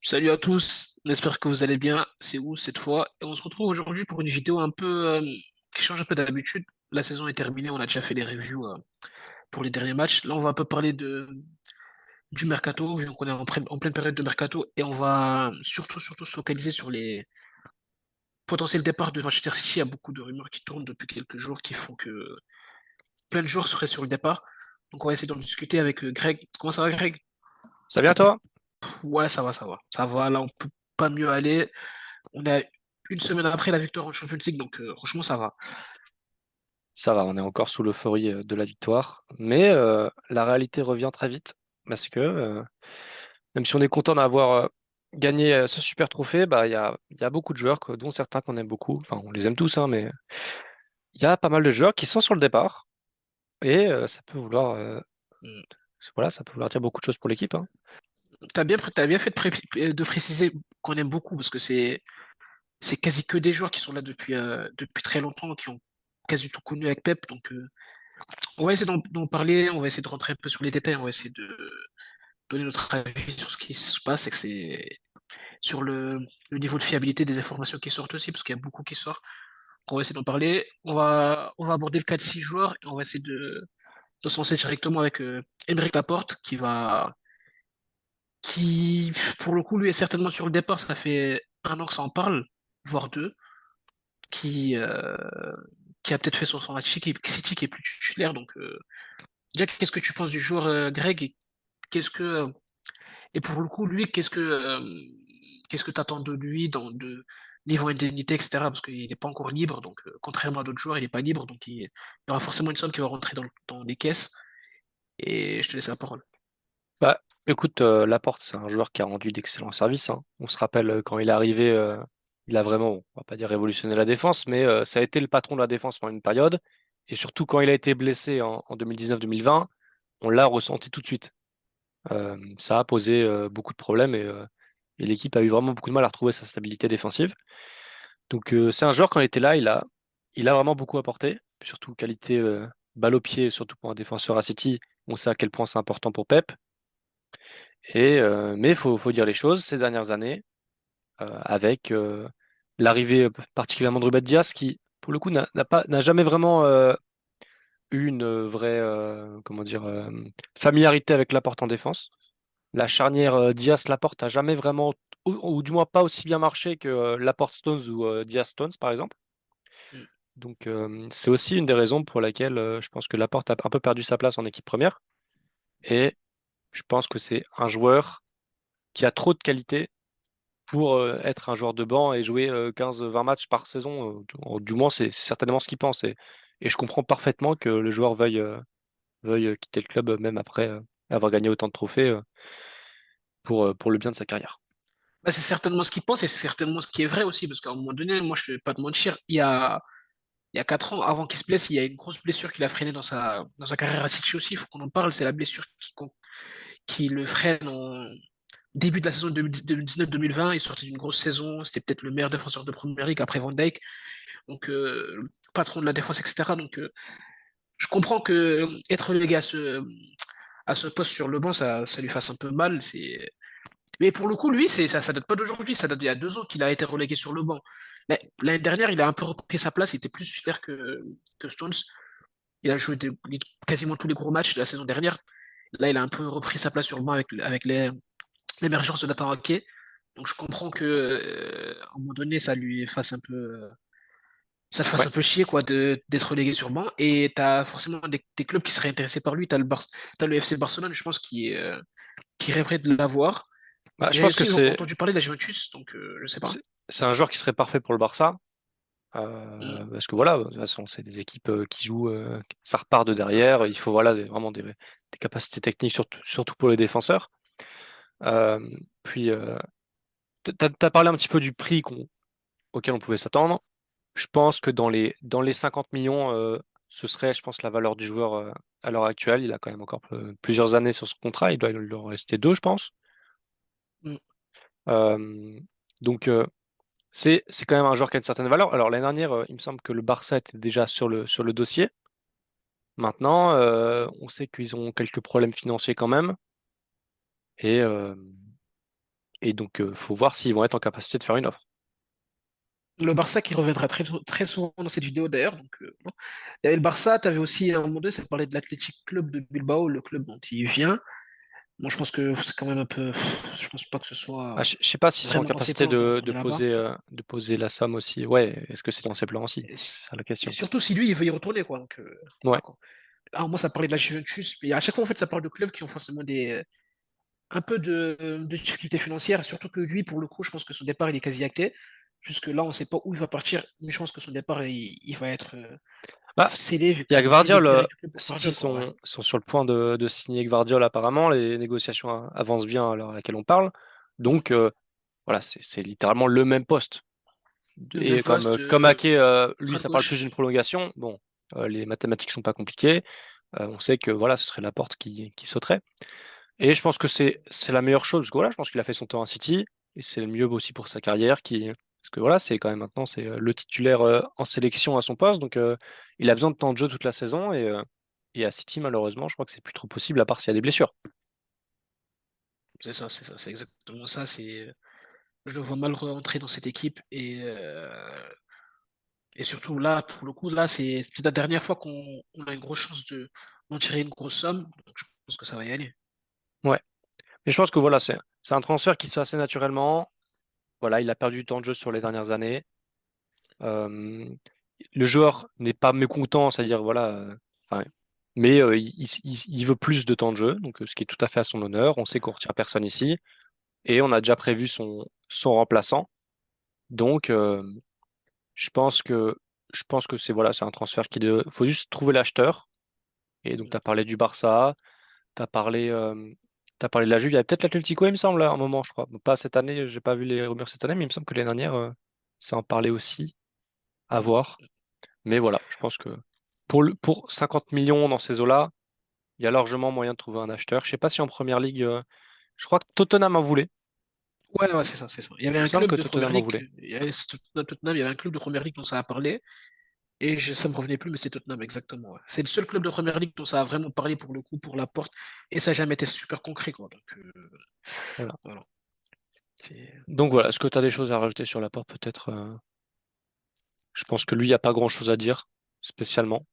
Salut à tous, j'espère que vous allez bien. C'est où cette fois? Et on se retrouve aujourd'hui pour une vidéo un peu qui change un peu d'habitude. La saison est terminée, on a déjà fait les reviews pour les derniers matchs. Là, on va un peu parler du mercato, vu qu'on est en pleine période de mercato, et on va surtout se focaliser sur les potentiels départs de Manchester City. Il y a beaucoup de rumeurs qui tournent depuis quelques jours qui font que plein de joueurs seraient sur le départ. Donc, on va essayer d'en discuter avec Greg. Comment ça va, Greg? Ça vient toi? Ouais, ça va, ça va. Ça va, là, on peut pas mieux aller. On a une semaine après la victoire en Champions League, donc franchement, ça va. Ça va, on est encore sous l'euphorie de la victoire. Mais la réalité revient très vite parce que même si on est content d'avoir gagné ce super trophée, bah, il y a beaucoup de joueurs, dont certains qu'on aime beaucoup. Enfin, on les aime tous, hein, mais il y a pas mal de joueurs qui sont sur le départ et ça peut vouloir, Mm. voilà, ça peut vouloir dire beaucoup de choses pour l'équipe, hein. T'as bien fait de préciser qu'on aime beaucoup, parce que c'est quasi que des joueurs qui sont là depuis très longtemps, qui ont quasi tout connu avec Pep. Donc, on va essayer d'en parler, on va essayer de rentrer un peu sur les détails, on va essayer de donner notre avis sur ce qui se passe, et que c'est sur le niveau de fiabilité des informations qui sortent aussi, parce qu'il y a beaucoup qui sortent. On va essayer d'en parler. On va aborder le cas de 6 joueurs, et on va essayer de se lancer directement avec Aymeric Laporte, qui, pour le coup, lui est certainement sur le départ. Ça fait un an que ça en parle, voire deux, qui, euh, qui a peut-être fait son match City qui est plus titulaire. Donc, déjà, qu'est-ce que tu penses du joueur Greg, et qu'est-ce que, et pour le coup, lui, qu'est-ce que tu attends de lui de niveau indemnité, etc. Parce qu'il n'est pas encore libre, donc contrairement à d'autres joueurs, il n'est pas libre, donc il y aura forcément une somme qui va rentrer dans les caisses. Et je te laisse la parole. Bah, écoute, Laporte, c'est un joueur qui a rendu d'excellents services, hein. On se rappelle quand il est arrivé, il a vraiment, on va pas dire révolutionné la défense, mais ça a été le patron de la défense pendant une période. Et surtout quand il a été blessé en 2019-2020, on l'a ressenti tout de suite. Ça a posé beaucoup de problèmes et l'équipe a eu vraiment beaucoup de mal à retrouver sa stabilité défensive. Donc c'est un joueur quand il était là, il a vraiment beaucoup apporté, surtout qualité balle au pied, surtout pour un défenseur à City. On sait à quel point c'est important pour Pep. Mais faut dire les choses, ces dernières années, avec l'arrivée particulièrement de Ruben Dias, qui, pour le coup, n'a jamais vraiment eu une vraie comment dire, familiarité avec Laporte en défense. La charnière Dias-Laporte a jamais vraiment, ou du moins pas aussi bien marché que Laporte-Stones ou Dias-Stones, par exemple. Mm. Donc c'est aussi une des raisons pour laquelle je pense que Laporte a un peu perdu sa place en équipe première. Et je pense que c'est un joueur qui a trop de qualité pour être un joueur de banc et jouer 15-20 matchs par saison. Du moins, c'est certainement ce qu'il pense. Et je comprends parfaitement que le joueur veuille quitter le club, même après avoir gagné autant de trophées, pour le bien de sa carrière. Bah, c'est certainement ce qu'il pense, et c'est certainement ce qui est vrai aussi, parce qu'à un moment donné, moi, je ne vais pas te mentir, il y a 4 ans, avant qu'il se blesse, il y a une grosse blessure qui l'a freiné dans sa carrière à City aussi. Il faut qu'on en parle. C'est la blessure qui le freine en début de la saison 2019-2020. Il sortait d'une grosse saison. C'était peut-être le meilleur défenseur de Premier League après Van Dijk. Donc, patron de la défense, etc. Donc, je comprends que être relégué à ce poste sur le banc, ça lui fasse un peu mal. Mais pour le coup, lui, ça date pas d'aujourd'hui, ça date d'il y a 2 ans qu'il a été relégué sur le banc. L'année dernière, il a un peu repris sa place, il était plus titulaire que Stones. Il a joué quasiment tous les gros matchs de la saison dernière. Là, il a un peu repris sa place sur le banc avec l'émergence de Nathan Ake. Donc je comprends que à un moment donné, ça le fasse Ouais. un peu chier quoi d'être relégué sur le banc. Et t'as forcément des clubs qui seraient intéressés par lui. T'as le FC Barcelone, je pense, qui rêverait de l'avoir. Bah, je J'ai pense que aussi entendu parler de la Juventus, donc je sais pas. c'est c'est un joueur qui serait parfait pour le Barça. Mm. Parce que voilà, de toute façon, c'est des équipes qui jouent, ça repart de derrière. Il faut voilà, vraiment des capacités techniques, surtout pour les défenseurs. Euh, puis, t'as parlé un petit peu du prix auquel on pouvait s'attendre. Je pense que dans les 50 millions, ce serait, je pense, la valeur du joueur à l'heure actuelle. Il a quand même encore plusieurs années sur son contrat. Il doit lui en rester deux, je pense. Mm. Euh, donc, c'est quand même un joueur qui a une certaine valeur. Alors, l'année dernière, il me semble que le Barça était déjà sur le dossier. Maintenant, on sait qu'ils ont quelques problèmes financiers quand même. Et Et donc, faut voir s'ils vont être en capacité de faire une offre. Le Barça qui reviendra très souvent dans cette vidéo d'ailleurs. Donc, bon. Il y avait le Barça, tu avais aussi à un moment donné, ça parlait de l'Athletic Club de Bilbao, le club dont il vient. Bon, je pense que c'est quand même un peu. Je pense pas que ce Ah, soit je sais pas s'ils sont en vraiment dans ses capacité plans de de retourner là-bas. de poser la somme aussi. Ouais, est-ce que c'est dans ses plans aussi? Et, C'est ça la et question. surtout si lui, il veut y retourner, quoi. Donc, Ouais, voilà, quoi. Alors, moi, ça parlait de la Juventus, mais à chaque fois, en fait, ça parle de clubs qui ont forcément un peu de difficultés financières, surtout que lui, pour le coup, je pense que son départ, il est quasi acté. Jusque-là, on ne sait pas où il va partir, mais je pense que son départ, il va être bah, scellé, vu il y a qu'il vient d'être Gvardiol. viré du club pour City Gvardiol, quoi, ouais. sont sur le point de signer Gvardiol apparemment. Les négociations avancent bien à l'heure à laquelle on parle. Mm. Donc, voilà, c'est littéralement le même poste. Le même Et poste, comme Ake, lui, bras ça parle plus gauche. d'une prolongation. Bon, les mathématiques sont pas compliquées. On sait que voilà, ce serait Laporte qui sauterait. Et je pense que c'est la meilleure chose, parce que voilà, je pense qu'il a fait son temps à City, et c'est le mieux aussi pour sa carrière, parce que voilà, c'est quand même maintenant c'est le titulaire en sélection à son poste, donc il a besoin de temps de jeu toute la saison, et à City, malheureusement, je crois que c'est plus trop possible, à part s'il y a des blessures. C'est ça, c'est exactement ça. Je le vois mal rentrer dans cette équipe et surtout là, pour le coup, là, c'est la dernière fois qu'on a une grosse chance d'en tirer une grosse somme. Donc je pense que ça va y aller. Ouais. Mais je pense que voilà, c'est un transfert qui se fait assez naturellement. Voilà, il a perdu du temps de jeu sur les dernières années. Euh, le joueur n'est pas mécontent, c'est-à-dire voilà, enfin, mais il veut plus de temps de jeu, donc ce qui est tout à fait à son honneur. On sait qu'on retient personne ici. Et on a déjà prévu son remplaçant. Donc, je pense que c'est voilà, c'est un transfert faut juste trouver l'acheteur. Et donc, tu as parlé du Barça, tu as t'as parlé de la Juve, il y avait peut-être l'Atlético, il me semble, à un moment, je crois. Bon, pas cette année, j'ai pas vu les rumeurs cette année, mais il me semble que l'année dernière, ça en parlait aussi, à voir. Mais voilà, je pense que pour 50 millions dans ces eaux-là, il y a largement moyen de trouver un acheteur. Je sais pas si en première ligue, je crois que Tottenham en voulait. Ouais, ouais, c'est ça, c'est ça. Il y avait Il me un semble club que de première Tottenham en ligue, voulait. Tottenham, il y avait un club de première ligue dont ça a parlé, et ça me revenait plus, mais c'est Tottenham, exactement, ouais. C'est le seul club de première ligue dont ça a vraiment parlé pour le coup, pour la porte, et ça n'a jamais été super concret, quoi. Donc, Voilà. voilà. C'est- Donc voilà, est-ce que tu as des choses à rajouter sur l'apport peut-être je pense que lui, il n'y a pas grand-chose à dire spécialement.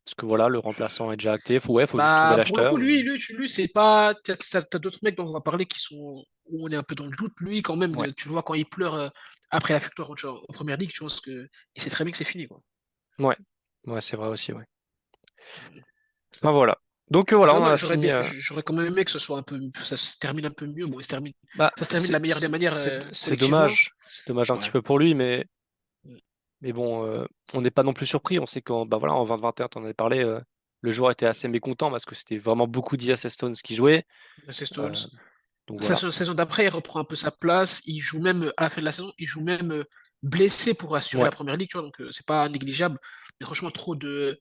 Parce que voilà, le remplaçant est déjà acté. Faut juste trouver Bah, pour le coup, l'acheteur. lui, c'est pas. T'as d'autres mecs dont on va parler qui sont où on est un peu dans le doute. Lui, quand même, Ouais, tu le vois quand il pleure après la victoire en première ligue, tu vois que il sait très bien que c'est fini, quoi. ouais, ouais, c'est vrai aussi, ouais. Ben voilà. Donc voilà, on en a fini. J'aurais quand même aimé que ce soit un peu, ça se termine un peu mieux. Bon, Bah, ça se termine de la meilleure des manières c'est collectivement. dommage. C'est dommage un petit Ouais, peu pour lui, mais bon, on n'est pas non plus surpris. On sait qu'en bah voilà, en 2021, tu en avais parlé, le joueur était assez mécontent parce que c'était vraiment beaucoup d'IS Stones qui jouaient. c'est Stones. Euh, donc Sa voilà. saison d'après, il reprend un peu sa place. Il joue même à la fin de la saison, il joue même blessé pour assurer Ouais. la première ligue, tu vois. Donc c'est pas négligeable. Mais franchement, trop de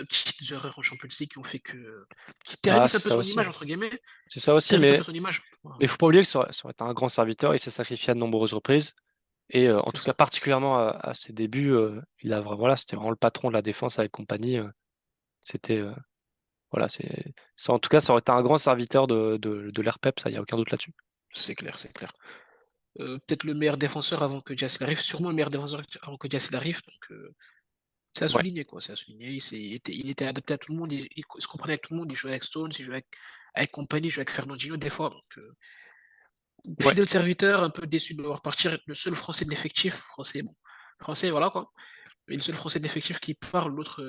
petites erreurs en Champions League qui ont fait qui Bah, ternissent un c'est peu ça son aussi. image entre guillemets, C'est ça aussi, ternissent un peu mais son image. Voilà, il faut pas oublier que ça aurait été un grand serviteur. Il s'est sacrifié à de nombreuses reprises. Et en c'est tout cas, ça. particulièrement à ses débuts, voilà, c'était vraiment le patron de la défense avec compagnie. C'était voilà, en tout cas, ça aurait été un grand serviteur de l'RPEP, ça, il n'y a aucun doute là-dessus. C'est clair, c'est clair. Peut-être le meilleur défenseur avant que Diaz arrive, sûrement le meilleur défenseur avant que Diaz arrive. Donc c'est à Ouais, souligner quoi, c'est à souligner. Il était adapté à tout le monde, il se comprenait avec tout le monde, il jouait avec Stones, il jouait avec compagnie, il jouait avec Fernandinho des fois. Donc, ouais, fidèle serviteur, un peu déçu de le voir partir, le seul français de l'effectif, français, bon, français, voilà quoi. Mais le seul français de l'effectif qui parle, l'autre,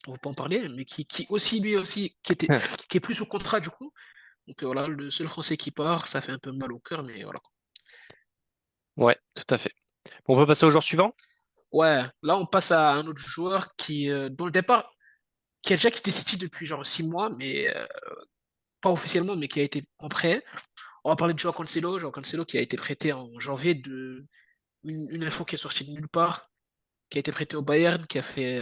on va pas en parler, mais qui aussi, lui aussi, qui est plus sous contrat du coup. Donc voilà, le seul français qui part, ça fait un peu mal au cœur, mais voilà quoi. ouais, tout à fait. Bon, on peut passer au joueur suivant? Ouais, là on passe à un autre joueur dont le départ, qui a déjà quitté City depuis genre 6 mois, mais pas officiellement, mais qui a été en prêt. On va parler de Joao Cancelo qui a été prêté en janvier une info qui est sortie de nulle part, qui a été prêté au Bayern, qui a fait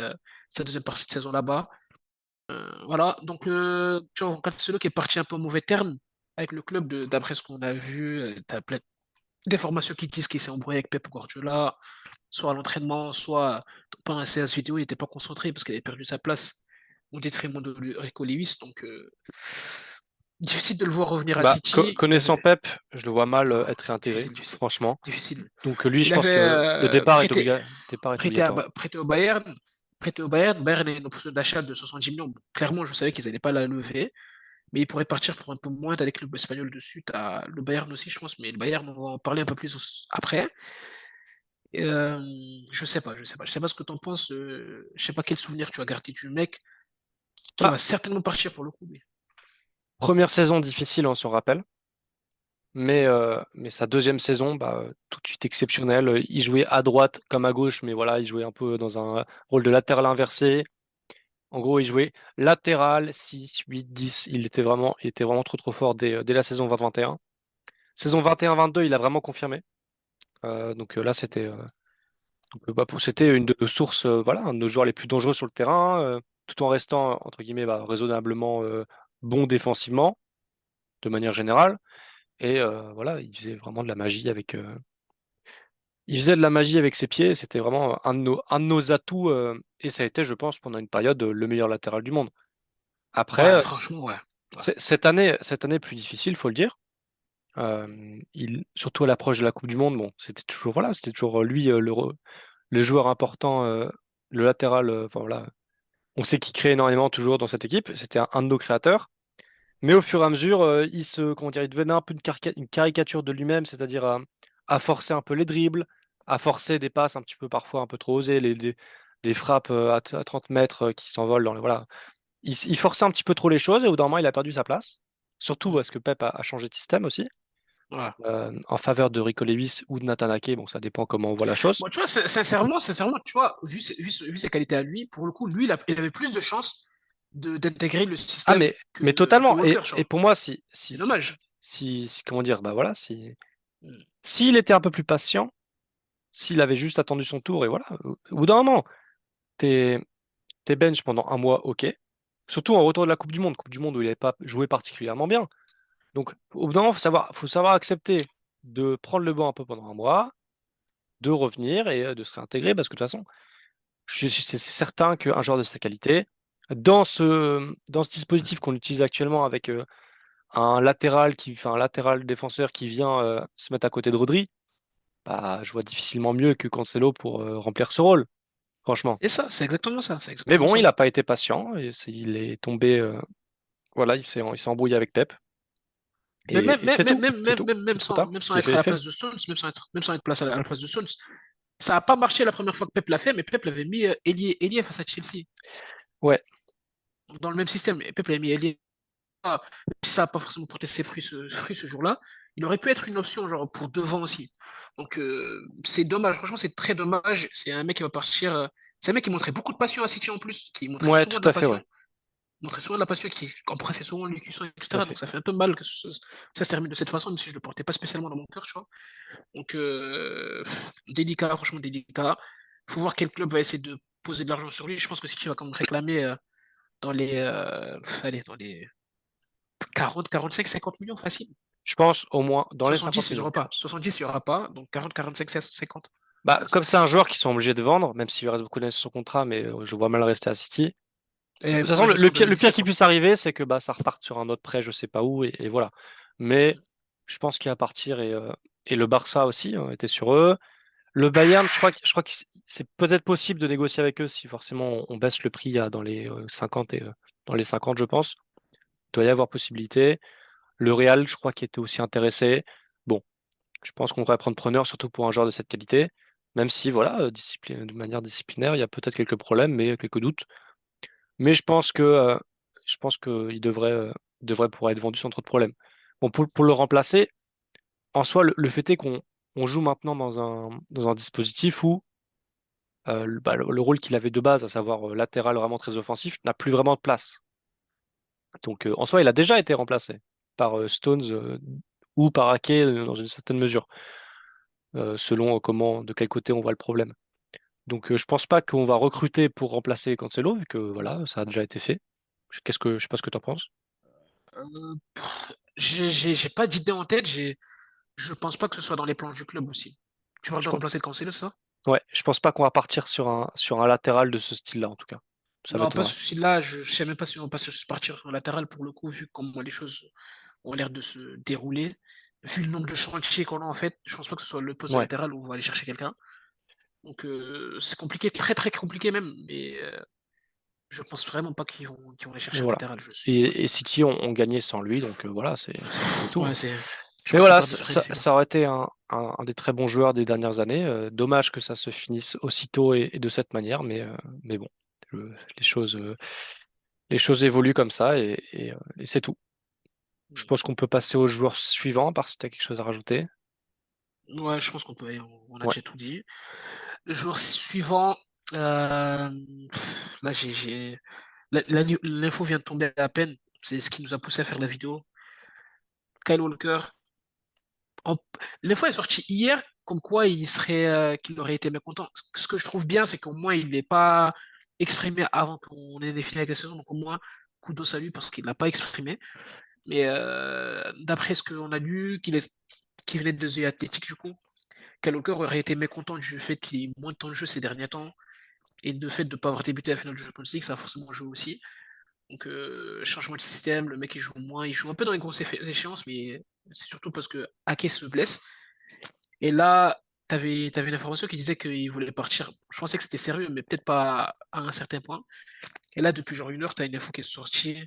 sa deuxième partie de saison là-bas. Voilà, donc Joao Cancelo qui est parti un peu en mauvais terme avec le club, d'après ce qu'on a vu, t'as plein des formations qui disent qu'il s'est embrouillé avec Pep Guardiola, soit à l'entraînement, soit pendant la séance vidéo, il n'était pas concentré parce qu'il avait perdu sa place au détriment de Rico Lewis. Donc Difficile de le voir revenir à Bah, City. Il connaissant avait. Pep, je le vois mal Oh, être réintégré, difficile, difficile, franchement. difficile. Donc lui, je Il pense avait que le départ est prêté, obligatoire. prêté au Bayern. Prêté au Bayern. Bayern a une option d'achat de 70 millions. Bon, clairement, je savais qu'ils n'allaient pas la lever. Mais il pourrait partir pour un peu moins. T'as des clubs espagnols dessus. T'as le Bayern aussi, je pense. Mais le Bayern, on va en parler un peu plus après. Euh, je sais pas, je sais pas. Je sais pas ce que t'en penses. Je sais pas quel souvenir tu as gardé du mec qui Bah, va certainement partir pour le coup. première saison difficile, on s'en rappelle. Mais sa deuxième saison, bah, tout de suite exceptionnelle. Il jouait à droite comme à gauche, mais voilà, il jouait un peu dans un rôle de latéral inversé. En gros, il jouait latéral 6, 8, 10. Il était vraiment trop trop fort dès la saison 20-21. Saison 21-22, il a vraiment confirmé. Donc là, c'était une de nos sources, voilà, un de nos joueurs les plus dangereux sur le terrain, tout en restant, entre guillemets, bah, raisonnablement bon défensivement, de manière générale. Et voilà, il faisait de la magie avec ses pieds. C'était vraiment un de nos atouts. Et ça a été, je pense, pendant une période, le meilleur latéral du monde. Après, Ouais, franchement, ouais. Ouais. cette année plus difficile, faut le dire. Surtout à l'approche de la Coupe du Monde, bon, c'était toujours lui le joueur important, le latéral. Enfin voilà, on sait qu'il crée énormément toujours dans cette équipe. C'était un de nos créateurs. Mais au fur et à mesure, comment dire, il devenait un peu une caricature de lui-même, c'est-à-dire à forcer un peu les dribbles, à forcer des passes un petit peu parfois un peu trop osées, des frappes à 30 mètres qui s'envolent voilà. Il forçait un petit peu trop les choses et au bout d'un moment, il a perdu sa place. Surtout Mm. parce que Pep a changé de système aussi, Ouais. en faveur de Rico Lewis ou de Nathan Ake. Bon, ça dépend comment on voit la chose. Bon, tu vois, sincèrement, tu vois, vu ses qualités à lui, pour le coup, lui, il avait plus de chances d'intégrer le Ah, système mais que totalement. Walker, Et, tu et vois. pour moi, C'est dommage. comment dire, bah voilà, Mm. s'il était un peu plus patient, s'il avait juste attendu son tour, et voilà, au bout d'un moment, t'es, t'es bench pendant un mois, ok. Surtout en retour de la Coupe du Monde où il n'avait pas joué particulièrement bien. Donc, au bout d'un moment, faut savoir accepter de prendre le banc un peu pendant un mois, de revenir et de se réintégrer, parce que de toute façon, c'est certain qu'un joueur de sa qualité, dans ce dispositif qu'on utilise actuellement avec un latéral défenseur qui vient se mettre à côté de Rodri, bah, je vois difficilement mieux que Cancelo pour remplir ce rôle, franchement. Et ça, c'est exactement ça. C'est Mais exactement bon, il ça. n'a pas été patient et il est tombé, voilà, il s'est embrouillé avec Pep Mais et c'est tout, c'est tout, c'est même trop tard. même Ce sans qui est être fait à est la fait. place de Stones, même sans être placé à la place de Stones, ça n'a pas marché la première fois que Pep l'a fait, mais Pep l'avait mis ailier face à Chelsea. Ouais, Dans le même système. Et Pep l'avait mis ailier. Si ça n'a pas forcément porté ses fruits ce jour-là, il aurait pu être une option genre pour devant aussi. Donc c'est dommage, franchement c'est très dommage. C'est un mec qui va partir. C'est un mec qui montrait beaucoup de passion à City en plus, qui montrait ouais, souvent tout de la à fait, passion, ouais, qui embrassait souvent l'écusson, tout à etc. Donc fait. ça fait un peu mal que ça se termine de cette façon, même si je le portais pas spécialement dans mon cœur, tu vois. Donc délicat, franchement délicat. Faut voir quel club va essayer de poser de l'argent sur lui. Je pense que City va quand même réclamer dans les 40, 45, 50 millions facile. Je pense au moins dans les 50 70, il n'y millions, aura je pas. pense. 70, il n'y aura pas. Donc 40, 45, 50. Je Bah, pense. comme c'est un joueur qui sont obligés de vendre, même s'il lui reste beaucoup d'années sur son contrat, mais je vois mal rester à City. De Et toute façon, moi, le, jusqu'en le pire, le pire 2017. qui puisse arriver, c'est que bah, ça reparte sur un autre prêt, je sais pas où, et voilà. Mais je pense qu'il va partir et le Barça aussi était sur eux. Le Bayern, je crois que c'est peut-être possible de négocier avec eux si forcément on baisse le prix dans les 50 dans les 50, je pense. Il doit y avoir possibilité. Le Real, je crois qu'il était aussi intéressé. Bon, je pense qu'on devrait prendre preneur, surtout pour un joueur de cette qualité. Même si, voilà, de manière disciplinaire, il y a peut-être quelques problèmes, mais quelques doutes. Mais je pense que il devrait pouvoir être vendu sans trop de problèmes. Bon, pour le remplacer, en soi, le fait est qu'on joue maintenant dans un dispositif où le rôle qu'il avait de base, à savoir latéral vraiment très offensif, n'a plus vraiment de place. Donc en soi, il a déjà été remplacé par Stones ou par Ake dans une certaine mesure, selon de quel côté on voit le problème. Donc je pense pas qu'on va recruter pour remplacer Cancelo, vu que voilà, ça a déjà été fait. Je sais pas ce que tu en penses. J'ai pas d'idée en tête. Je pense pas que ce soit dans les plans du club aussi. Tu parles Je de pense, remplacer le Cancelo, ça? ouais, je pense pas qu'on va partir sur un latéral de ce style-là, en tout cas. Ça Non, pas m'étonnerait. ceci là, je sais même pas si on va pas se partir sur un latéral pour le coup, vu comment les choses ont l'air de se dérouler. Vu le nombre de chantiers qu'on a en fait, je pense pas que ce soit le poste de Ouais, latéral où on va aller chercher quelqu'un. Donc c'est compliqué, très très compliqué même, mais je pense vraiment pas qu'ils vont aller mais chercher un voilà. latéral, je Et suppose. City ont gagné sans lui, donc voilà, c'est tout, Ouais, hein. c'est. Je Mais pense qu'ils voilà, partent de ce principe. ça aurait été un des très bons joueurs des dernières années. Dommage que ça se finisse aussitôt et de cette manière, mais bon, les choses évoluent comme ça et c'est tout. Je pense qu'on peut passer au joueur suivant, parce que tu as quelque chose à rajouter. Ouais, je pense qu'on peut, on a Ouais. déjà tout dit. Le jour suivant, euh, là l'info vient de tomber à peine. C'est ce qui nous a poussé à faire la vidéo. Kyle Walker, en- l'info est sortie hier, comme quoi qu'il aurait été mécontent. Ce que je trouve bien, c'est qu'au moins il n'est pas exprimé avant qu'on ait défini avec la saison. Donc au moins, coup d'eau salut parce qu'il l'a pas exprimé. Mais d'après ce qu'on a lu, qu'il venait de The Athletic du coup, Kyle Walker aurait été mécontent du fait qu'il ait eu moins de temps de jeu ces derniers temps. Et le fait de ne pas avoir débuté la finale du Champions League, ça a forcément joué aussi. Donc, changement de système, le mec il joue moins, il joue un peu dans les grosses échéances, mais c'est surtout parce que Ake se blesse. Et là, t'avais une information qui disait qu'il voulait partir. Je pensais que c'était sérieux, mais peut-être pas à un certain point. Et là, depuis genre une heure, t'as une info qui est sortie,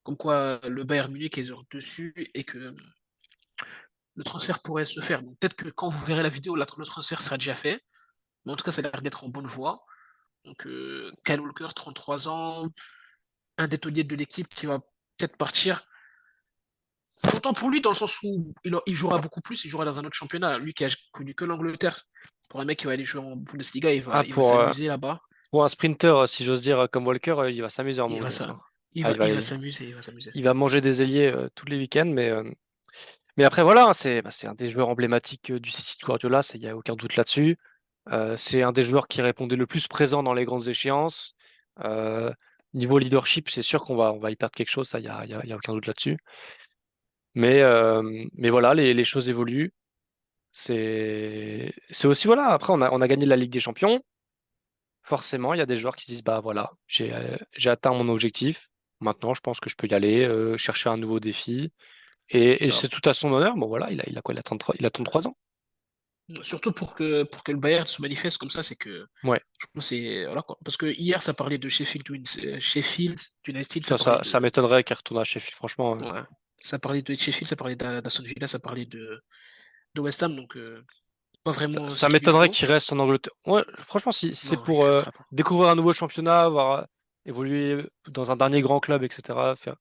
comme quoi le Bayern Munich est genre dessus et que le transfert pourrait se faire. Donc peut-être que quand vous verrez la vidéo, le transfert sera déjà fait. Mais en tout cas, ça a l'air d'être en bonne voie. Donc, Kyle Walker, 33 ans, un des tauliers de l'équipe qui va peut-être partir. Autant pour lui, dans le sens où il jouera beaucoup plus, il jouera dans un autre championnat. Lui qui a connu que l'Angleterre. Pour un mec qui va aller jouer en Bundesliga, Ah, il va s'amuser là-bas. pour un sprinter, si j'ose dire, comme Walker, il va s'amuser en Il va Bundes, ça. hein. Ah, Il va s'amuser, il va s'amuser. il va manger des ailiers tous les week-ends, mais après, voilà, hein, c'est un des joueurs emblématiques du City de Guardiola, il n'y a aucun doute là-dessus. C'est un des joueurs qui répondait le plus présent dans les grandes échéances. Euh, Niveau leadership, c'est sûr on va y perdre quelque chose, ça, il y a aucun doute là-dessus. Mais voilà, les choses évoluent. C'est aussi, voilà, après, on a gagné la Ligue des Champions. Forcément, il y a des joueurs qui se disent, bah voilà, j'ai atteint mon objectif. Maintenant, je pense que je peux y aller, chercher un nouveau défi. Et Ça. c'est tout à son honneur. Bon, voilà, il a quoi? Il a 33 ans. Surtout pour que le Bayern se manifeste comme ça, c'est que Ouais, je pense que c'est voilà quoi. Parce que hier ça parlait de Sheffield United, ça parlait ça de m'étonnerait qu'il retourne à Sheffield, franchement. ouais, ça parlait de Sheffield, ça parlait d'Aston Villa, ça parlait de West Ham, donc pas vraiment ce Ça qu'il lui m'étonnerait faut. qu'il reste en Angleterre. Ouais, franchement, si c'est Non, il pour restera pas. découvrir un nouveau championnat, voir évoluer dans un dernier grand club, etc., faire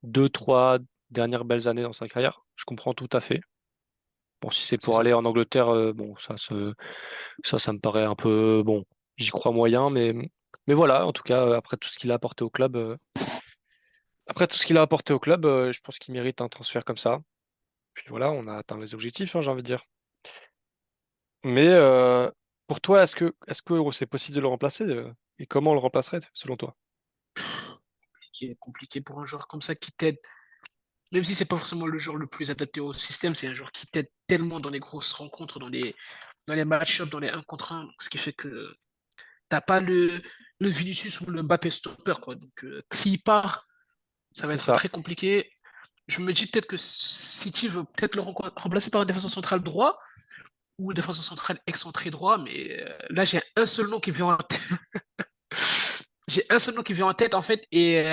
deux, trois dernières belles années dans sa carrière, je comprends tout à fait. Bon, si c'est C'est pour ça. aller en Angleterre, bon, ça me paraît un peu, bon, j'y crois moyen, mais voilà, en tout cas, après tout ce qu'il a apporté au club, je pense qu'il mérite un transfert comme ça. Puis voilà, on a atteint les objectifs, hein, j'ai envie de dire. Mais pour toi, est-ce que c'est possible de le remplacer, et comment on le remplacerait, selon toi? Qui est compliqué pour un joueur comme ça qui t'aide. Même si c'est pas forcément le joueur le plus adapté au système, c'est un joueur qui t'aide tellement dans les grosses rencontres, dans les match-ups, dans les 1 contre 1, ce qui fait que t'as pas le Vinicius ou le Mbappé stopper, quoi. Donc, s'il part, ça va C'est être ça, très compliqué. Je me dis peut-être que City veut peut-être le remplacer par un défenseur central droit ou un défenseur central excentré droit, mais là, j'ai un seul nom qui me vient en tête. J'ai un seul nom qui vient en tête, en fait, et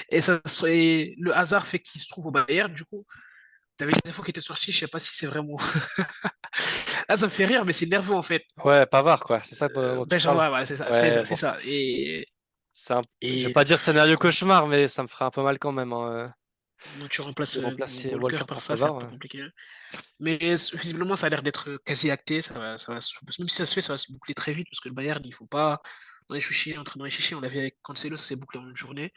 le hasard fait qu'il se trouve au Bayern, du coup. T'avais des infos qui étaient sorties, je sais pas si c'est vraiment. Là, ça me fait rire, mais c'est nerveux en fait. ouais, Pavard, quoi, c'est ça dont tu parles. Benjamin, ouais, c'est ça, c'est Ouais, ça, c'est bon, ça. je vais Et pas dire c'est scénario com- cauchemar, mais ça me ferait un peu mal quand même, hein, donc tu de remplaces remplacer Walker Walker par par ça, c'est un Pavard. peu compliqué. Mais visiblement, ça a l'air d'être quasi acté. Même si ça se fait, ça va se boucler très vite parce que le Bayern, il faut pas dans les chichis, on l'a vu avec Cancelo, ça s'est bouclé en une journée.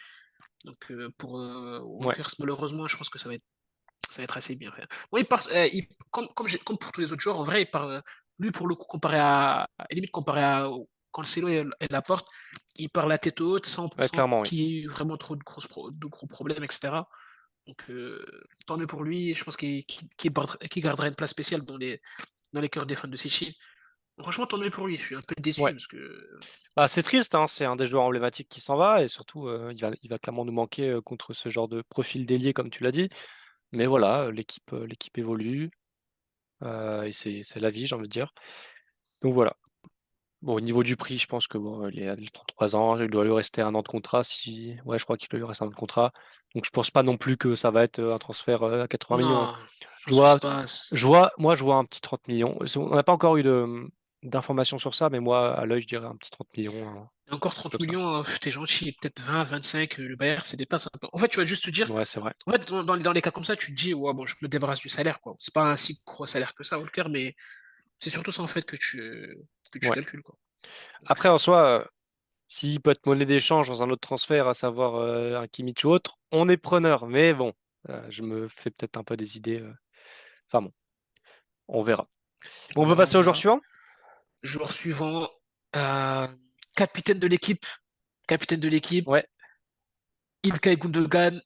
Donc pour Ouais, Walker, malheureusement, je pense que ça va être assez bien fait. Bon, comme pour tous les autres joueurs, en vrai, lui, pour le coup, limite comparé à Cancelo et Laporte, il part la tête haute ouais, sans clairement, oui. qu'il y ait vraiment trop de gros problèmes, etc. Donc, tant mieux pour lui. Je pense qu'il gardera une place spéciale dans les cœurs des fans de City. Franchement, tant mieux pour lui. Je suis un peu déçu Ouais. parce que Bah, c'est triste, hein, c'est un des joueurs emblématiques qui s'en va et surtout, il va clairement nous manquer contre ce genre de profil d'ailier, comme tu l'as dit. Mais voilà, l'équipe évolue et c'est la vie, j'ai envie de dire. Donc voilà. Bon, au niveau du prix, je pense que bon, il est à 33 ans, il doit lui rester un an de contrat. Si... Ouais, je crois qu'il doit lui rester un an de contrat. Donc je pense pas non plus que ça va être un transfert à 80 millions, hein. non, Je j'en pense vois, pas. moi, je vois un petit 30 millions. On n'a pas encore eu d'informations sur ça, mais moi, à l'œil, je dirais un petit 30 millions, Et encore un truc 30 comme ça. millions, t'es gentil, peut-être 20, 25, le Bayern, c'est dépasse un peu. En fait, tu vas juste te dire, Ouais, c'est vrai. en fait, dans les cas comme ça, tu te dis, ouais, bon, je me débarrasse du salaire, quoi. C'est pas un si gros salaire que ça, Walker, mais c'est surtout ça, en fait, que tu Ouais. calcules, quoi. Donc, Après, en soi, s'il peut être monnaie d'échange dans un autre transfert, à savoir un Kimmich ou autre, on est preneur. Mais bon, je me fais peut-être un peu des idées. Enfin bon, on verra. Bon, on on peut verra, on passer au joueur verra. suivant? Joueur suivant, euh, capitaine de l'équipe, capitaine de l'équipe, Ouais, Ilkay Gundogan.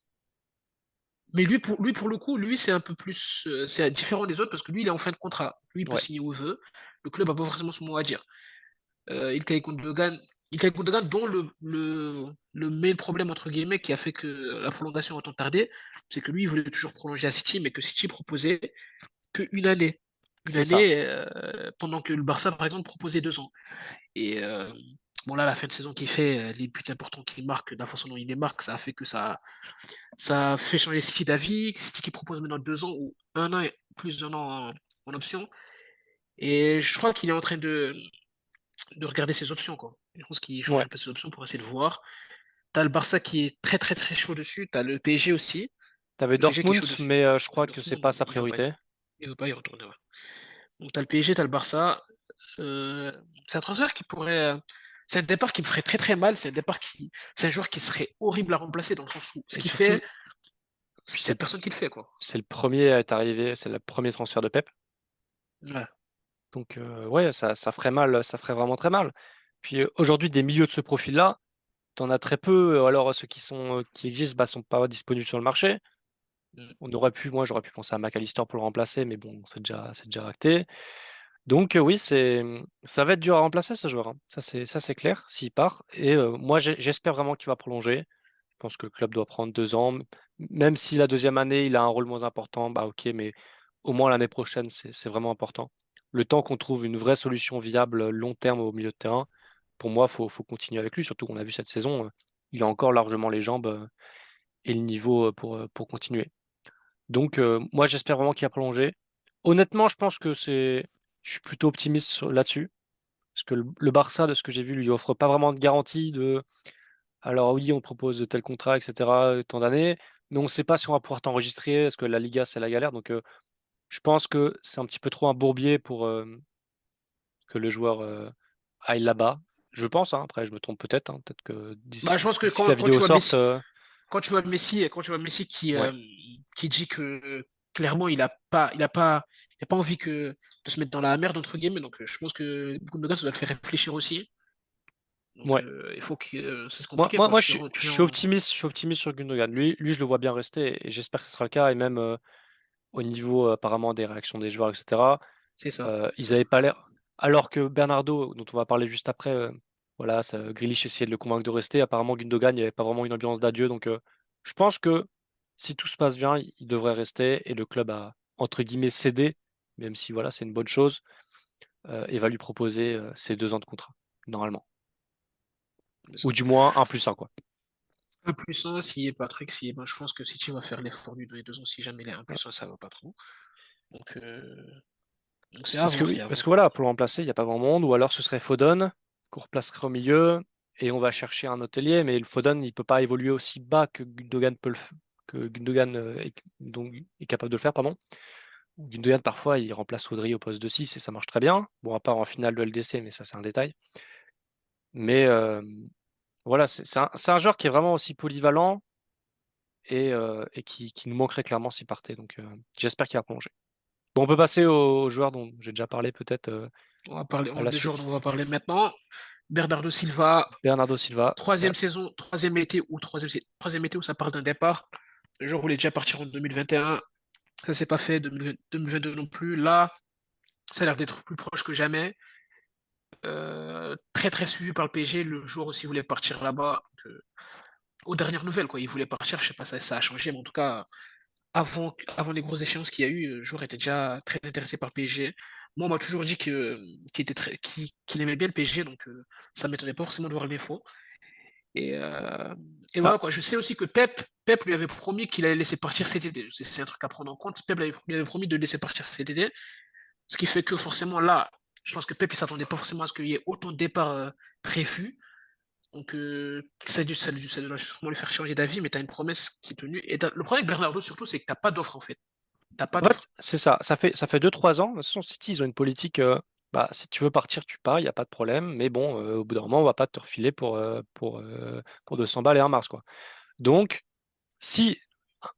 Mais lui, pour le coup, lui, c'est un peu plus, c'est différent des autres parce que lui, il est en fin de contrat. Lui, il peut ouais, signer où il veut. Le club n'a pas forcément son mot à dire. Ilkay Gundogan, Ilkay Gundogan, dont le main problème, entre guillemets, qui a fait que la prolongation a tant tardé, c'est que lui, il voulait toujours prolonger à City, mais que City proposait qu'une année. Une c'est ça. année, pendant que le Barça, par exemple, proposait 2 ans. Et bon, là, la fin de saison qu'il fait, les buts importants qu'il marque, de la façon dont il les marque, ça a fait que ça fait changer City d'avis. City qui propose maintenant 2 ans ou un an et plus d'un an en option. Et je crois qu'il est en train de regarder ses options, quoi. Je pense qu'il change Ouais. un peu ses options pour essayer de voir. T'as le Barça qui est très très très chaud dessus. T'as le PSG aussi. T'avais Le PSG qui est Dortmund, chaud dessus. mais je crois que c'est Dortmund, pas sa il veut pas priorité. y retourner. Ouais. Donc t'as le PSG, t'as le Barça. Euh, c'est un transfert qui pourrait. C'est un départ qui me ferait très très mal. C'est un joueur qui serait horrible à remplacer dans le sens où ce Et qu'il surtout, fait, c'est c'est personne qui le fait, quoi. c'est le premier à être arrivé, c'est le premier transfert de Pep. Ouais. Donc ouais, ça ferait mal, ça ferait vraiment très mal. Puis aujourd'hui, des milieux de ce profil-là, t'en as très peu. Alors ceux qui existent, bah, sont pas disponibles sur le marché. Mm. Moi, j'aurais pu penser à McAllister pour le remplacer, mais bon, c'est déjà acté. Donc oui, ça va être dur à remplacer ce joueur, hein. Ça c'est clair s'il part. Et moi, j'espère vraiment qu'il va prolonger. Je pense que le club doit prendre 2 ans. Même si la deuxième année, il a un rôle moins important, bah ok, mais au moins l'année prochaine, c'est vraiment important. Le temps qu'on trouve une vraie solution viable long terme au milieu de terrain, pour moi, faut continuer avec lui. Surtout qu'on a vu cette saison, il a encore largement les jambes et le niveau pour continuer. Donc moi, j'espère vraiment qu'il va prolonger. Honnêtement, je pense que je suis plutôt optimiste là-dessus. Parce que le Barça, de ce que j'ai vu, lui offre pas vraiment de garantie de alors oui, on propose tel contrat, etc., tant d'années, mais on ne sait pas si on va pouvoir t'enregistrer, parce que la Liga, c'est la galère. Donc, je pense que c'est un petit peu trop un bourbier pour que le joueur aille là-bas. Je pense, hein, après, je me trompe peut-être, hein, peut-être que Bah, je pense que d'ici que quand, la quand vidéo tu vois sorte, Messi, quand tu vois Messi ouais, qui dit que clairement il a pas envie de se mettre dans la merde entre guillemets. Donc je pense que Gundogan ça doit le faire réfléchir aussi. Donc ouais. il faut que c'est Moi, compliqué moi, quoi. moi Tu je viens suis en- optimiste, je suis optimiste sur Gundogan. Lui, je le vois bien rester et j'espère que ce sera le cas. Et même au niveau apparemment des réactions des joueurs, etc. C'est ça, c'est Ils ça. n'avaient pas l'air. Alors que Bernardo, dont on va parler juste après, voilà, Grealish essayait de le convaincre de rester. Apparemment, Gundogan, il n'y avait pas vraiment une ambiance d'adieu. Donc, je pense que si tout se passe bien, il devrait rester et le club a, entre guillemets, cédé, même si voilà, c'est une bonne chose, et va lui proposer ses 2 ans de contrat, normalement. C'est ça. Ou du moins un plus un, quoi. Un plus un, si Patrick, si ben, je pense que City va faire l'effort du 2 ans si jamais les un Voilà. plus un ça va pas trop. Donc c'est à Parce que voir, c'est oui, à parce que voir. voilà, pour le remplacer, il n'y a pas grand monde, ou alors ce serait Foden, qu'on replacerait au milieu, et on va chercher un hôtelier, mais le Foden, il peut pas évoluer aussi bas que Gundogan que Gundogan donc, est capable de le faire, pardon. Gundogan, parfois, il remplace Rodri au poste de 6 et ça marche très bien. Bon, à part en finale de LDC, mais ça, c'est un détail. Mais voilà, c'est un joueur qui est vraiment aussi polyvalent et qui nous manquerait clairement s'il partait. Donc, j'espère qu'il va prolonger. Bon, on peut passer aux joueurs dont j'ai déjà parlé peut-être à la Des joueurs suite. dont on va parler maintenant. Bernardo Silva, Bernardo Silva, troisième saison, troisième été où ça parle d'un départ. Le joueur voulait déjà partir en 2021. Ça s'est pas fait. 2022 non plus. Là, ça a l'air d'être plus proche que jamais. très très suivi par le PSG. Le joueur aussi voulait partir là-bas. Donc, aux dernières nouvelles, quoi. Il voulait partir, je sais pas, ça a changé, mais en tout cas, avant les grosses échéances qu'il y a eu, le joueur était déjà très intéressé par le PSG. Moi, on m'a toujours dit qu'il aimait bien le PSG, donc ça ne m'étonnait pas forcément de voir l'info. Et, euh, et Ah, voilà, quoi. Je sais aussi que Pep lui avait promis qu'il allait laisser partir cet été. C'est un truc à prendre en compte. Pep lui avait promis de le laisser partir cet été. Ce qui fait que forcément, là, je pense que Pep, il s'attendait pas forcément à ce qu'il y ait autant de départs prévus. Donc, ça doit sûrement lui faire changer d'avis, mais tu as une promesse qui est tenue. Et le problème avec Bernardo, surtout, c'est que tu pas d'offre, en fait. T'as pas en fait, d'offre. c'est ça. Ça fait 2-3 ans. De toute façon, City, ils ont une politique. Bah, si tu veux partir, tu pars, il n'y a pas de problème. Mais bon, au bout d'un moment, on va pas te refiler pour 200 balles et un mars, quoi. Donc, si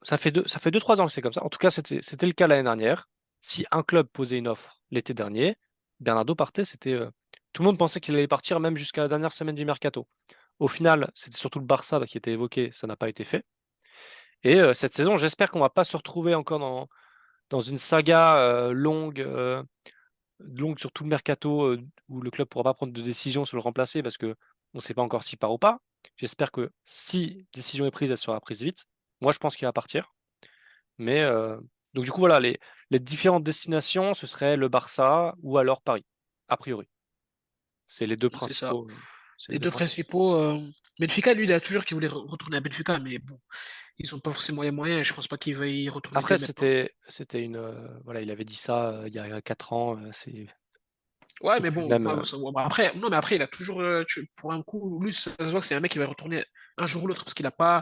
ça fait 2-3 ans que c'est comme ça. En tout cas, c'était le cas l'année dernière. Si un club posait une offre l'été dernier, Bernardo partait. Tout le monde pensait qu'il allait partir même jusqu'à la dernière semaine du mercato. Au final, c'était surtout le Barça qui était évoqué. Ça n'a pas été fait. Et cette saison, j'espère qu'on va pas se retrouver encore dans une saga longue sur tout le mercato où le club pourra pas prendre de décision sur le remplacer parce que on ne sait pas encore s'il part ou pas. J'espère que si décision est prise, elle sera prise vite. Moi, je pense qu'il va partir. Mais donc du coup, voilà, les différentes destinations, ce serait le Barça ou alors Paris, a priori. C'est les deux C'est ça. principaux. C'est les Les deux deux principaux. principaux. Benfica, lui, il a toujours qu'il voulait retourner à Benfica, mais bon, ils ont pas forcément les moyens. Et je pense pas qu'il va y retourner Après, dès maintenant. voilà, il avait dit ça il y a 4 ans. Ouais, C'est mais plus le bon, même. bon, bah, après, non, mais après, il a toujours, pour un coup, lui, ça se voit que c'est un mec qui va retourner un jour ou l'autre parce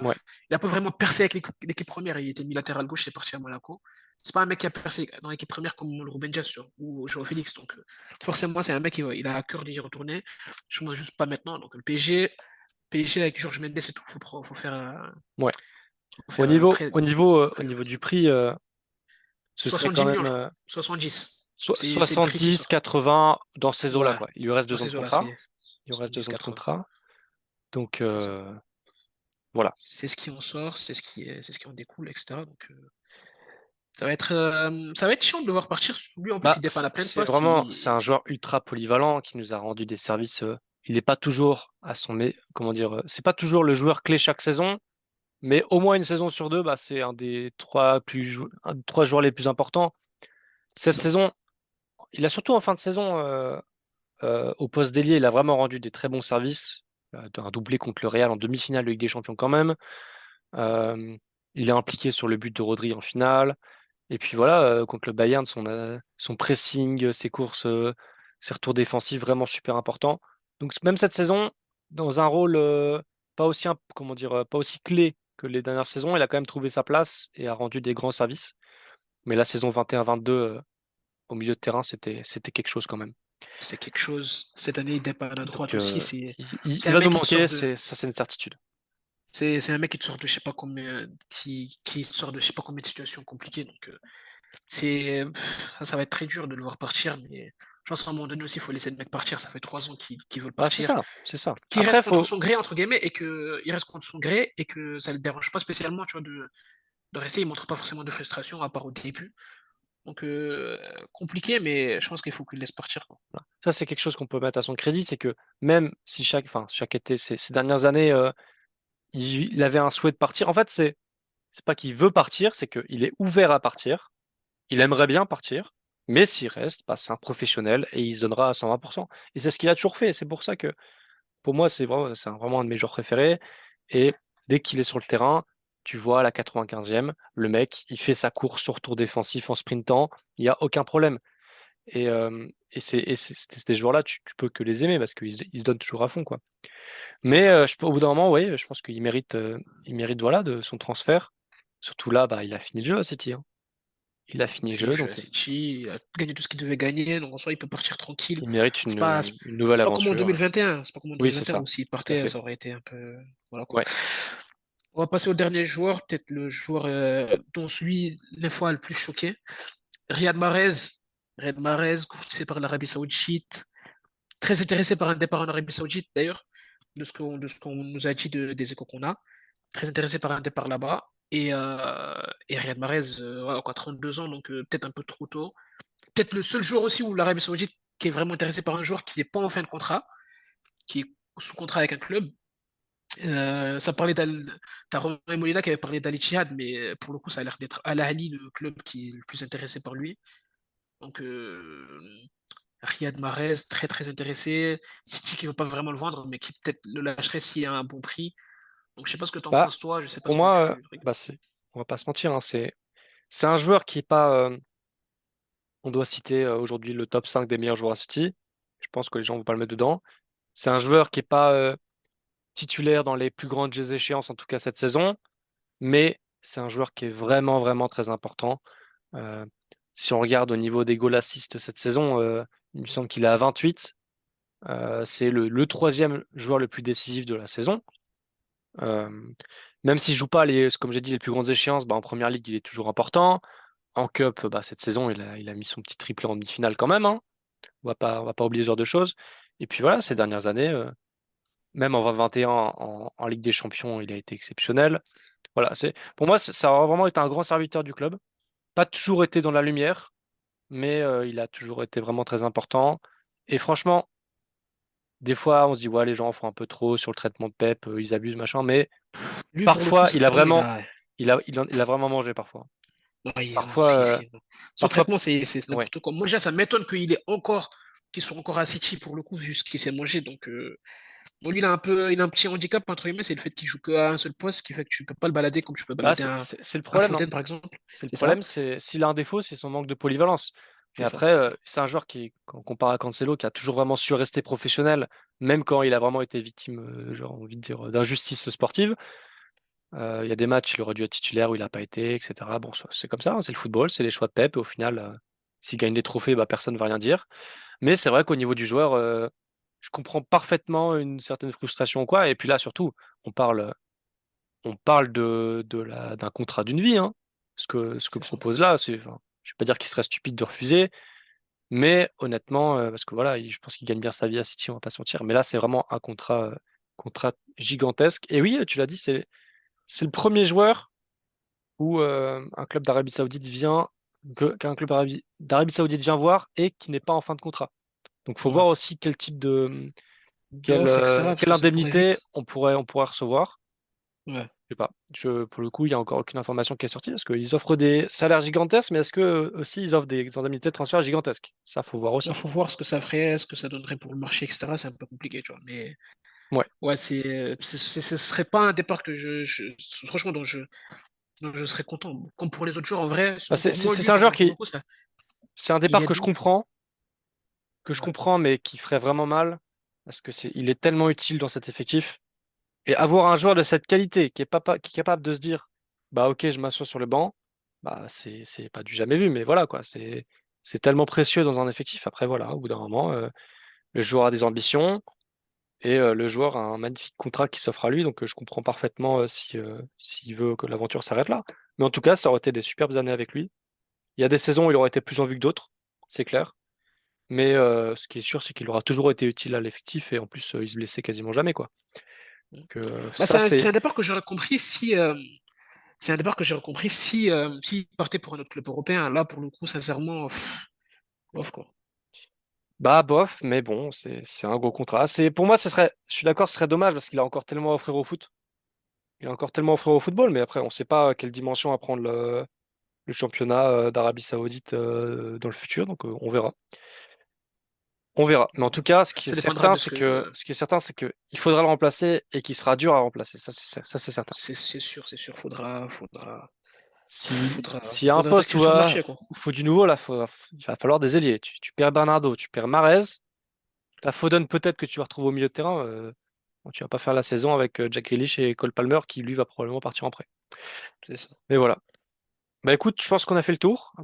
Ouais. il a pas vraiment percé avec l'équipe première. Il était mis latéral gauche, c'est parti à Monaco. C'est pas un mec qui a percé dans l'équipe première comme le Ruben Dias ou Joao Félix. Donc, forcément, c'est un mec il a à cœur d'y retourner. Je ne juste pas maintenant. Donc, le PSG avec Georges Mendes et tout, Ouais. faut Au faire un niveau, prêt. au niveau, au niveau du prix, ce serait 70 quand millions, même je crois. 70. C'est le prix qui 70, sort. 80 dans ces eaux-là, Ouais, quoi. Il lui reste dans 2 ans de ces eaux-là, contrat. c'est Il lui reste 2 ans de 70-80. contrat. Donc C'est ça. voilà. C'est ce qui en sort, c'est ce qui en découle, etc. Donc, ça va être chiant de le voir partir. Lui, en plus, Bah, il dépanne à plein de postes. c'est un joueur ultra polyvalent qui nous a rendu des services. Il n'est pas toujours comment dire, c'est pas toujours le joueur clé chaque saison, mais au moins une saison sur deux, bah, c'est un des 3 joueurs les plus importants. C'est Cette ça. saison, il a surtout en fin de saison, au poste d'ailier, il a vraiment rendu des très bons services. Un doublé contre le Real en demi-finale de Ligue des Champions quand même. Euh, il est impliqué sur le but de Rodri en finale. Et puis voilà, contre le Bayern, son pressing, ses courses, ses retours défensifs vraiment super importants. Donc même cette saison, dans un rôle comment dire, pas aussi clé que les dernières saisons, il a quand même trouvé sa place et a rendu des grands services. Mais la saison 21-22, au milieu de terrain, c'était quelque chose quand même. C'est quelque chose. Cette année, il dépanne à Donc droite aussi. C'est il un va nous mec qui te manquer, sort de. c'est une certitude. C'est un mec qui te sort de je sais pas combien. Qui sort de je sais pas combien de situations compliquées. Donc, ça va être très dur de le voir partir. Mais je pense qu'à un moment donné aussi, il faut laisser le mec partir. Ça fait 3 ans qu'il veut Bah, c'est partir. ça, c'est ça. Qu'il reste Après, contre faut, son gré, entre guillemets, et que il reste contre son gré et que ça le dérange pas spécialement, tu vois, de rester. Il montre pas forcément de frustration, à part au début. Donc, compliqué, mais je pense qu'il faut qu'il laisse partir, quoi. voilà. Ça, c'est quelque chose qu'on peut mettre à son crédit, c'est que même si chaque été, ces dernières années, il avait un souhait de partir. En fait, c'est pas qu'il veut partir, c'est qu'il est ouvert à partir. Il aimerait bien partir, mais s'il reste, bah, c'est un professionnel et il se donnera à 120%. Et c'est ce qu'il a toujours fait. C'est pour ça que, pour moi, vraiment un de mes joueurs préférés. Et dès qu'il est sur le terrain, tu vois, à la 95e, le mec, il fait sa course sur tour défensif en sprintant. Il n'y a aucun problème. C'est des joueurs-là, tu peux que les aimer parce qu'ils se donnent toujours à fond, quoi. C'est Mais ça. au bout d'un moment, oui, je pense il mérite voilà, de son transfert. Surtout là, bah, il a fini le jeu à City, hein. Il a fini le Fini le jeu, jeu à donc City, il a gagné tout ce qu'il devait gagner, donc en soi, il peut partir tranquille. il mérite C'est pas, une nouvelle c'est pas comme en aventure. 2021, c'est pas comme en Oui, c'est 2021 ça, où s'il tout à partait, fait. ça aurait été un peu. Voilà quoi. Ouais, On va passer au dernier joueur, peut-être le joueur dont celui, l'info a le plus choqué. Riyad Mahrez. Riyad Mahrez, courtisé par l'Arabie Saoudite. Très intéressé par un départ en Arabie Saoudite, d'ailleurs, de ce qu'on nous a dit des échos qu'on a. Très intéressé par un départ là-bas. Et Riyad Mahrez, ouais, encore 32 ans, donc peut-être un peu trop tôt. Peut-être le seul joueur aussi où l'Arabie Saoudite qui est vraiment intéressé par un joueur qui n'est pas en fin de contrat, qui est sous contrat avec un club. Ça parlait t'as Romain Molina qui avait parlé d'Al Ittihad, mais pour le coup, ça a l'air d'être Al Ahly, le club qui est le plus intéressé par lui. Donc, Riyad Mahrez, très très intéressé. City qui ne veut pas vraiment le vendre, mais qui peut-être le lâcherait s'il y a un bon prix. Donc, je sais pas ce que tu en Bah, penses, toi. Je sais pas pour ce que moi, tu regardes. bah, on va pas se mentir, hein, c'est un joueur qui est pas. On doit citer aujourd'hui le top 5 des meilleurs joueurs à City. Je pense que les gens vont pas le mettre dedans. C'est un joueur qui est pas titulaire dans les plus grandes échéances, en tout cas cette saison, mais c'est un joueur qui est vraiment, vraiment très important. Euh, Si on regarde au niveau des goal assists cette saison, il me semble qu'il est à 28. C'est le troisième joueur le plus décisif de la saison. Euh, Même s'il joue pas comme j'ai dit, les plus grandes échéances, bah, en première ligue, il est toujours important. En Cup, bah, cette saison, il a mis son petit triplé en demi-finale quand même, hein. On va pas oublier ce genre de choses. Et puis voilà, ces dernières années, même en 2021 en Ligue des Champions, il a été exceptionnel. Voilà, pour moi, ça a vraiment été un grand serviteur du club. Pas toujours été dans la lumière, mais il a toujours été vraiment très important. Et franchement, des fois, on se dit, ouais, les gens en font un peu trop sur le traitement de Pep, ils abusent, machin, mais Lui, pour le coup, parfois, sincèrement, il a vraiment mangé parfois. non, non, Parfois, son parfois, traitement, c'est ouais. n'importe quoi. Moi, déjà, ça m'étonne qu'il soit encore à City pour le coup, vu ce qu'il s'est mangé. Donc, bon, lui, il a un petit handicap, entre guillemets, c'est le fait qu'il joue qu'à un seul poste, ce qui fait que tu peux pas le balader comme tu peux Bah, balader c'est le un problème, hein. Foden, par exemple. C'est le C'est ça? problème, s'il a un défaut, c'est son manque de polyvalence. Mais C'est ça, après, c'est ça. c'est un joueur quand on compare à Cancelo, qui a toujours vraiment su rester professionnel, même quand il a vraiment été victime, genre, envie de dire, d'injustice sportive. Il y a des matchs, il aurait dû être titulaire où il n'a pas été, etc. Bon, c'est comme ça, hein, c'est le football, c'est les choix de Pep, et au final, s'il gagne des trophées, bah, personne ne va rien dire. Mais c'est vrai qu'au niveau du joueur, je comprends parfaitement une certaine frustration ou quoi. Et puis là, surtout, on parle, on parle d'un contrat d'une vie, hein. Ce que C'est ça. propose là, enfin, je vais pas dire qu'il serait stupide de refuser, mais honnêtement, parce que voilà, je pense qu'il gagne bien sa vie à City, on va pas se mentir. Mais là, c'est vraiment un contrat gigantesque. Et oui, tu l'as dit, c'est le premier joueur où un club d'Arabie Saoudite qu'un club d'Arabie Saoudite vient voir et qui n'est pas en fin de contrat. Donc, faut Ouais. voir aussi quel type D'offres, etc. Parce quelle que ça pourrait indemnité vite. on pourrait recevoir. Ouais. Je sais pas. Pour le coup, il n'y a encore aucune information qui est sortie parce qu'ils offrent des salaires gigantesques, mais est-ce que aussi ils offrent des indemnités de transfert gigantesques? Ça, faut voir Il aussi. faut voir ce que ça ferait, ce que ça donnerait pour le marché, etc. C'est un peu compliqué, tu vois. Mais Ouais. ouais, ce serait pas un départ que franchement, dont je serais content. Comme pour les autres joueurs, en vrai, Bah, pour moi, lui, c'est un joueur pour le qui, coup, ça, c'est un il départ aide beaucoup. que je Ouais. comprends, mais qui ferait vraiment mal parce que il est tellement utile dans cet effectif. Et avoir un joueur de cette qualité qui est capable de se dire, bah ok, je m'assois sur le banc, bah c'est pas du jamais vu, mais voilà quoi. C'est tellement précieux dans un effectif. Après voilà, au bout d'un moment, le joueur a des ambitions. Et le joueur a un magnifique contrat qui s'offre à lui, donc je comprends parfaitement s'il veut que l'aventure s'arrête là. Mais en tout cas, ça aurait été des superbes années avec lui. Il y a des saisons où il aurait été plus en vue que d'autres, c'est clair. Mais ce qui est sûr, c'est qu'il aura toujours été utile à l'effectif et en plus, il se blessait quasiment jamais, quoi. Donc, Bah, ça, c'est c'est. un départ que j'aurais compris si, c'est un départ que j'aurais compris si, s'il partait pour un autre club européen. Là, pour le coup, sincèrement, bof, quoi. Bah, bof, mais bon, c'est un gros contrat. Pour moi, je suis d'accord, ce serait dommage parce qu'il a encore tellement à offrir au foot. Il a encore tellement à offrir au football, mais après, on ne sait pas à quelle dimension va prendre le championnat d'Arabie Saoudite dans le futur, donc on verra. On verra. Mais en tout cas, Ça dépendra de ce que. ce qui est certain, c'est que il faudra le remplacer et qu'il sera dur à remplacer. Ça, c'est certain. C'est sûr, S'il y a un faudra être poste actif sur le marché, quoi. où faut du nouveau, là, il va falloir des ailiers. Tu perds Bernardo, tu perds Mahrez, t'as Foden peut-être que tu vas retrouver au milieu de terrain. Bon, tu vas pas faire la saison avec Jack Grealish et Cole Palmer qui lui va probablement partir en prêt. C'est ça. Mais voilà. Bah écoute, je pense qu'on a fait le tour.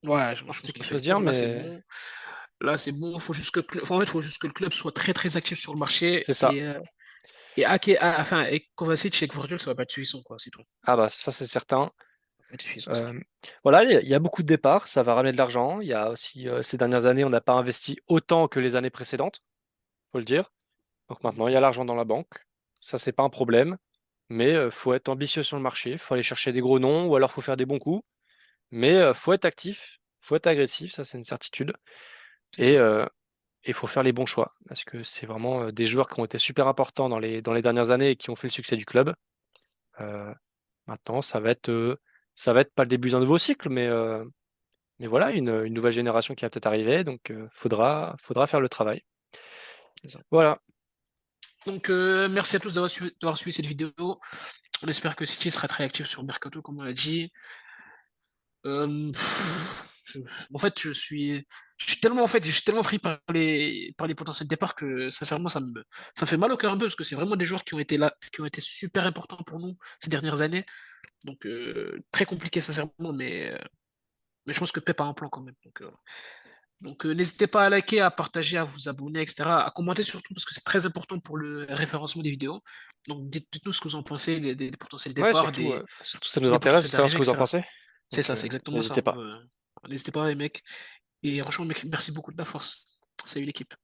Ouais, On je sait pense qu'on qu'il a fait faut le se dire, tour. Là, c'est mais bon. Là, c'est bon. En fait, faut juste que le club soit très, très actif sur le marché. c'est ça. Et Kovacic et Gvardiol, ça va pas être suffisant, quoi. C'est tout. Ça Ah bah ça c'est certain. va pas être suffisant, c'est tout. Euh, voilà, il y a beaucoup de départs, ça va ramener de l'argent. Il y a aussi ces dernières années, on n'a pas investi autant que les années précédentes, faut le dire. Donc maintenant, il y a l'argent dans la banque. Ça, c'est pas un problème. Mais faut être ambitieux sur le marché, faut aller chercher des gros noms ou alors faut faire des bons coups. Mais faut être actif, faut être agressif, ça c'est une certitude. C'est Et ça. il faut faire les bons choix parce que c'est vraiment des joueurs qui ont été super importants dans les dernières années et qui ont fait le succès du club. Euh, Maintenant, ça va être pas le début d'un nouveau cycle, mais voilà, une nouvelle génération qui va peut-être arriver, donc faudra faire le travail. C'est ça. Voilà. Donc, merci à tous d'avoir suivi cette vidéo. On espère que City sera très actif sur Mercato, comme on l'a dit. Euh, je- En fait, je suis tellement pris par les potentiels départs que, sincèrement, ça me fait mal au cœur un peu parce que c'est vraiment des joueurs qui ont été là, qui ont été super importants pour nous ces dernières années. Donc, très compliqué, sincèrement, mais je pense que Pep a un plan quand même. Donc, n'hésitez pas à liker, à partager, à vous abonner, etc. À commenter surtout parce que c'est très important pour le référencement des vidéos. Donc, dites-nous ce que vous en pensez, des potentiels Ouais, départs, surtout ça nous des intéresse de potentiels savoir ce arrivées, que vous en etc. pensez. C'est Donc ça, c'est exactement ça. n'hésitez pas. N'hésitez pas, les mecs. Et franchement, mec, merci beaucoup de la force. Salut l'équipe.